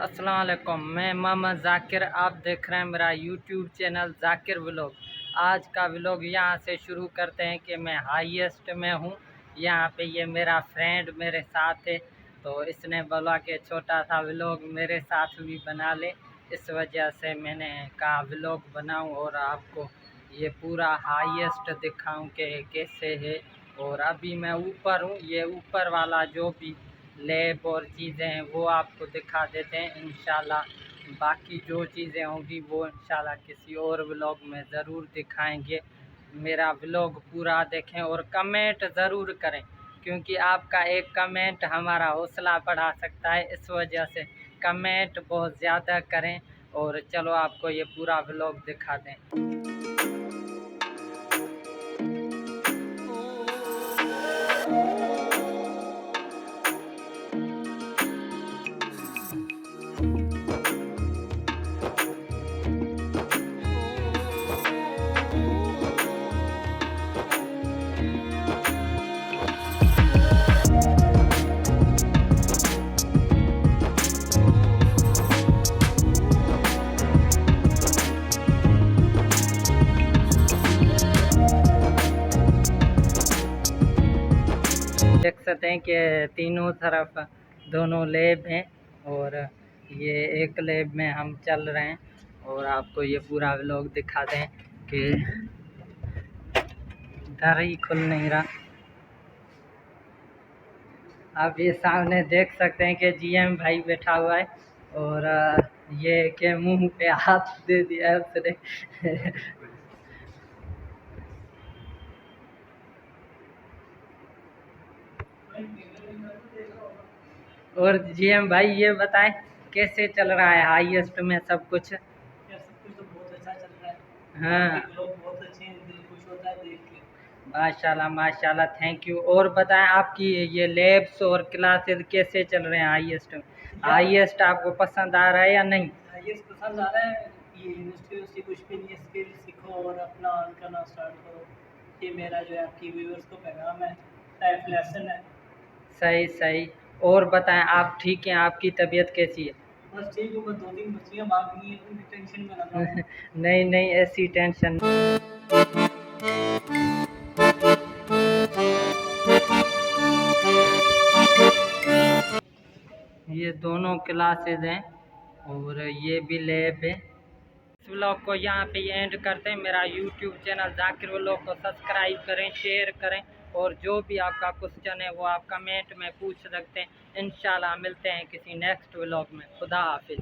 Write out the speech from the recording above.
अस्सलाम वालेकुम। मैं मोहम्मद ज़ाकिर, आप देख रहे हैं मेरा यूट्यूब चैनल ज़ाकिर व्लॉग। आज का व्लॉग यहाँ से शुरू करते हैं कि मैं हाईएस्ट में हूँ। यहाँ पे ये मेरा फ्रेंड मेरे साथ है, तो इसने बोला कि छोटा सा व्लॉग मेरे साथ भी बना ले, इस वजह से मैंने कहा व्लॉग बनाऊँ और आपको ये पूरा हाईएस्ट दिखाऊँ कि कैसे है। और अभी मैं ऊपर हूँ, ये ऊपर वाला जो भी लैब और चीज़ें हैं वो आपको दिखा देते हैं इंशाल्लाह। बाकी जो चीज़ें होंगी वो इंशाल्लाह किसी और व्लॉग में ज़रूर दिखाएंगे। मेरा व्लॉग पूरा देखें और कमेंट ज़रूर करें, क्योंकि आपका एक कमेंट हमारा हौसला बढ़ा सकता है। इस वजह से कमेंट बहुत ज़्यादा करें। और चलो आपको ये पूरा व्लॉग दिखा दें। देख सकते हैं कि तीनों तरफ दोनों लैब हैं और ये एक लैब में हम चल रहे हैं। और आपको ये पूरा व्लॉग दिखा दें कि दर ही खुल नहीं रहा। आप ये सामने देख सकते हैं कि जीएम भाई बैठा हुआ है और ये के मुंह पे हाथ दे दिया है उसने। और जीएम भाई ये बताएं कैसे चल रहा है हाईएस्ट में सब कुछ? यार सब कुछ तो बहुत अच्छा चल रहा है। हाँ, आपके लोग बहुत अच्छे हैं, दिल खुश होता है देख के। माशाल्लाह माशाल्लाह, थैंक यू। और बताएं आपकी ये लैब्स और क्लासेस कैसे चल रहे हैं हाईएस्ट में? हाईएस्ट आपको पसंद आ रहा है या नहीं? ये पसंद आ रहा है। ये यूनिवर्सिटी कुछ भी नहीं है, स्किल सीखो और अपना अर्न करना स्टार्ट करो। ये मेरा जो है आपकी व्यूअर्स को पैगाम है, लाइफ लेसन है। सही सही। और बताएं आप ठीक हैं? आपकी तबीयत कैसी है? बस ठीक हूँ, बस 2-3 बच्चियाँ भाग गई हैं, उनकी टेंशन में लगा हूँ। नहीं नहीं, ऐसी टेंशन। ये दोनों क्लासेज हैं और ये भी लैब है। इस व्लॉग को यहाँ पे एंड करते हैं। मेरा यूट्यूब चैनल ज़ाकिर व्लॉग को सब्सक्राइब करें, शेयर करें और जो भी आपका क्वेश्चन है वो आप कमेंट में पूछ सकते हैं। इंशाल्लाह मिलते हैं किसी नेक्स्ट व्लॉग में। खुदा हाफिज़।